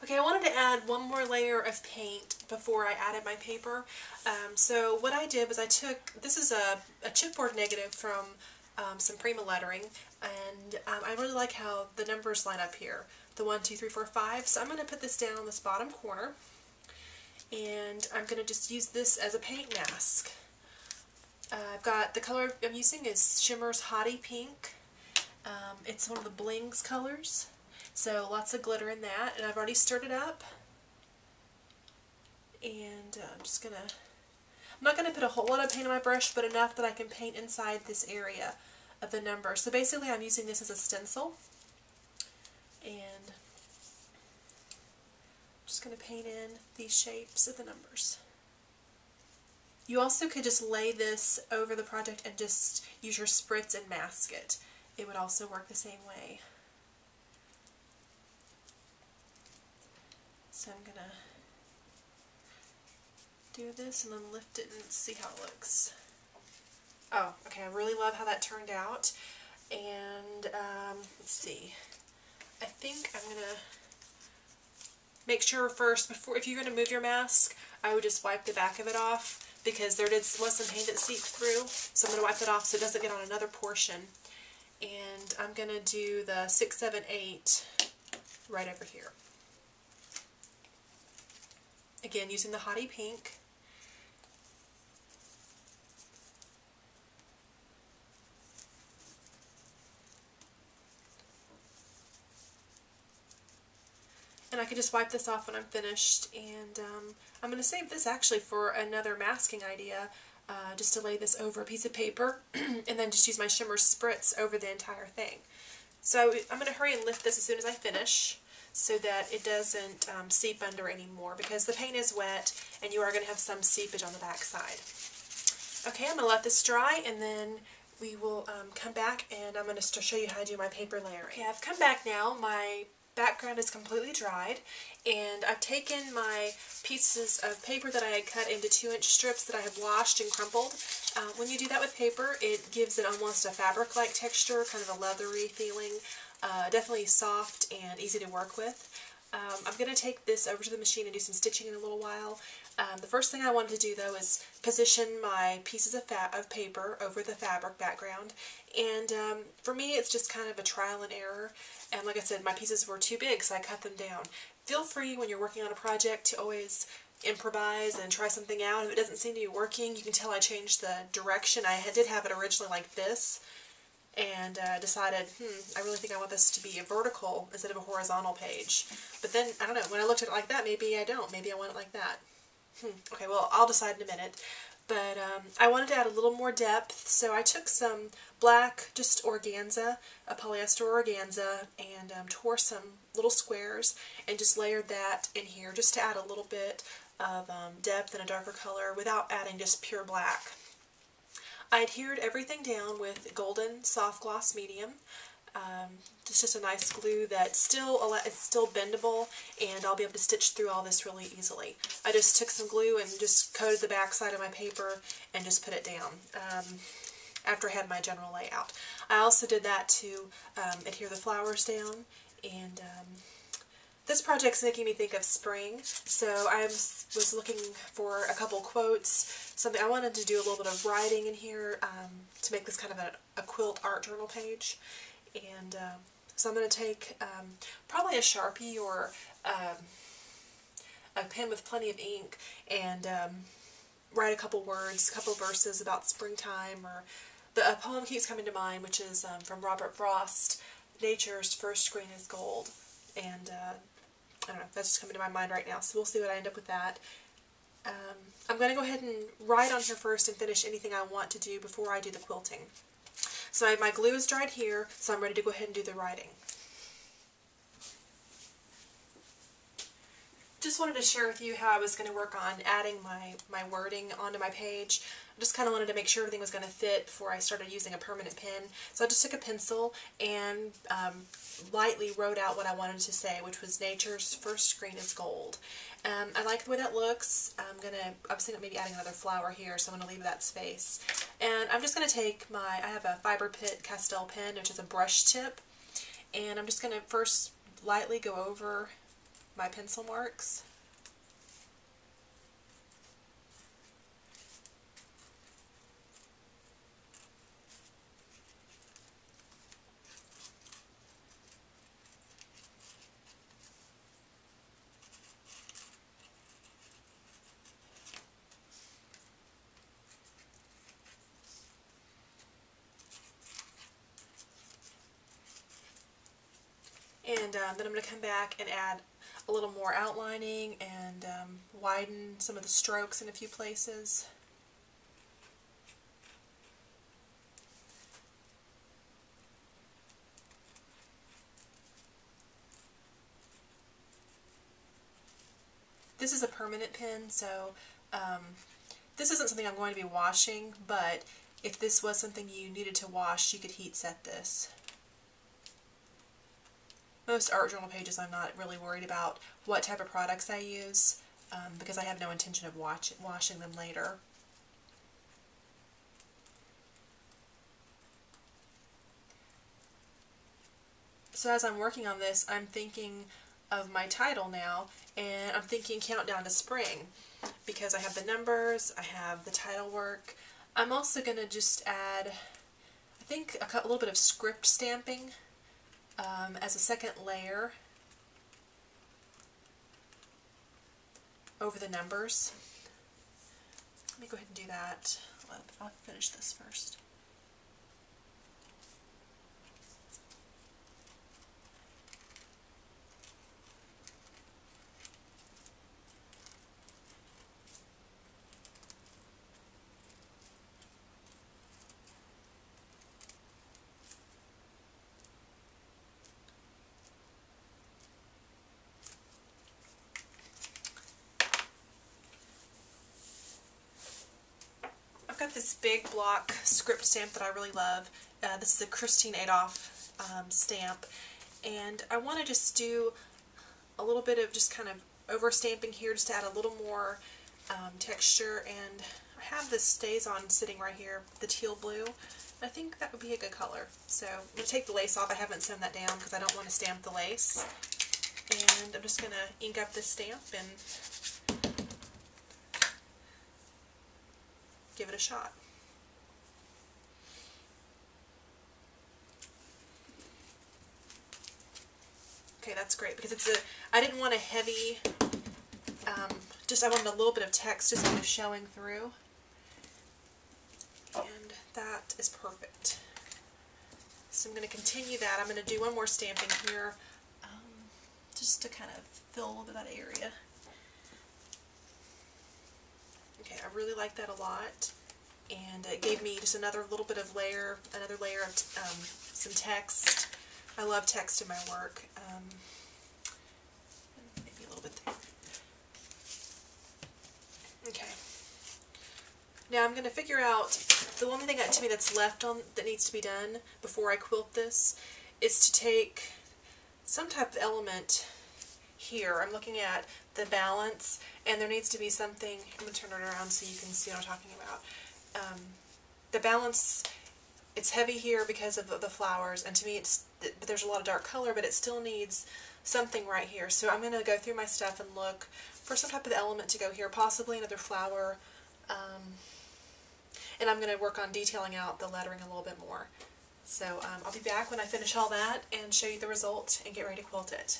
Okay, I wanted to add one more layer of paint before I added my paper. So what I did was I took, this is a chipboard negative from some Prima lettering, and I really like how the numbers line up here. The 1, 2, 3, 4, 5. So I'm going to put this down on this bottom corner, and I'm going to just use this as a paint mask. I've got, the color I'm using is Shimmerz Pink. It's one of the Blings colors. So lots of glitter in that, and I've already stirred it up. And I'm not going to put a whole lot of paint on my brush, but enough that I can paint inside this area of the number. So basically I'm using this as a stencil. And I'm just going to paint in these shapes of the numbers. You also could just lay this over the project and just use your spritz and mask it. It would also work the same way. So I'm going to do this and then lift it and see how it looks. Oh, okay, I really love how that turned out. And let's see. I think I'm going to make sure first, if you're going to move your mask, I would just wipe the back of it off, because there was some paint that seeped through. So I'm going to wipe it off so it doesn't get on another portion. And I'm going to do the 6, 7, 8 right over here. Again, using the Hottie Pink. And I can just wipe this off when I'm finished. And I'm going to save this actually for another masking idea, just to lay this over a piece of paper and then just use my Shimmer Spritz over the entire thing. So I'm going to hurry and lift this as soon as I finish, so that it doesn't seep under anymore, because the paint is wet and you are going to have some seepage on the back side. Okay, I'm going to let this dry, and then we will come back and I'm going to show you how to do my paper layering. Okay, I've come back now. My background is completely dried, and I've taken my pieces of paper that I had cut into 2-inch strips that I have washed and crumpled. When you do that with paper, it gives it almost a fabric-like texture, kind of a leathery feeling. Definitely soft and easy to work with. I'm going to take this over to the machine and do some stitching in a little while. The first thing I wanted to do, though, is position my pieces of paper over the fabric background. And for me, it's just kind of a trial and error. And like I said, my pieces were too big, so I cut them down. Feel free when you're working on a project to always improvise and try something out. If it doesn't seem to be working, you can tell I changed the direction. I did have it originally like this, and decided, I really think I want this to be a vertical instead of a horizontal page. But then, I don't know, when I looked at it like that, maybe I don't. Maybe I want it like that. Okay, well, I'll decide in a minute. But I wanted to add a little more depth, so I took some black, just organza, a polyester organza, and tore some little squares and just layered that in here just to add a little bit of depth and a darker color without adding just pure black. I adhered everything down with golden soft gloss medium. It's just a nice glue that is still bendable, and I'll be able to stitch through all this really easily. I just took some glue and just coated the back side of my paper and just put it down after I had my general layout. I also did that to adhere the flowers down, and this project's making me think of spring, so I was looking for a couple quotes. Something I wanted to do a little bit of writing in here to make this kind of a quilt art journal page. And so I'm going to take probably a Sharpie or a pen with plenty of ink and write a couple words, a couple verses about springtime. Or a poem keeps coming to mind, which is from Robert Frost, "Nature's first green is gold." And I don't know, that's just coming to my mind right now, so we'll see what I end up with that. I'm going to go ahead and write on here first and finish anything I want to do before I do the quilting. So my glue is dried here, so I'm ready to go ahead and do the writing. Just wanted to share with you how I was going to work on adding my wording onto my page. I just kind of wanted to make sure everything was going to fit before I started using a permanent pen. So I just took a pencil and lightly wrote out what I wanted to say, which was "Nature's first green is gold." I like the way that looks. I'm obviously maybe adding another flower here, so I'm going to leave that space. And I'm just going to take I have a Fiber Pit Castile pen, which is a brush tip, and I'm just going to first lightly go over my pencil marks. And then I'm going to come back and add a little more outlining and widen some of the strokes in a few places. This is a permanent pen, so this isn't something I'm going to be washing, but if this was something you needed to wash, you could heat set this. Most art journal pages I'm not really worried about what type of products I use because I have no intention of washing them later. So as I'm working on this, I'm thinking of my title now, and I'm thinking Countdown to Spring because I have the numbers, I have the title work. I'm also going to just add, I think, a little bit of script stamping as a second layer over the numbers. Let me go ahead and do that. I'll finish this first. I've got this big block script stamp that I really love. This is a Christine Adolph stamp, and I want to just do a little bit of just kind of over stamping here just to add a little more texture, and I have this Stays On sitting right here, the teal blue. I think that would be a good color. So I'm going to take the lace off. I haven't sewn that down because I don't want to stamp the lace, and I'm just going to ink up this stamp and give it a shot. Okay, that's great because it's I didn't want a heavy, I wanted a little bit of text just kind of showing through, and that is perfect. So I'm going to continue that. I'm going to do one more stamping here just to kind of fill a little bit of that area. Okay, I really like that a lot, and it gave me just another little bit of layer, another layer of some text. I love text in my work. Maybe a little bit there. Okay. Now I'm going to figure out, the one thing to me that's left on that needs to be done before I quilt this is to take some type of element here. I'm looking at the balance, and there needs to be something. I'm going to turn it around so you can see what I'm talking about. The balance, it's heavy here because of the flowers, and to me there's a lot of dark color, but it still needs something right here. So I'm going to go through my stuff and look for some type of element to go here, possibly another flower, and I'm going to work on detailing out the lettering a little bit more. So I'll be back when I finish all that and show you the result and get ready to quilt it.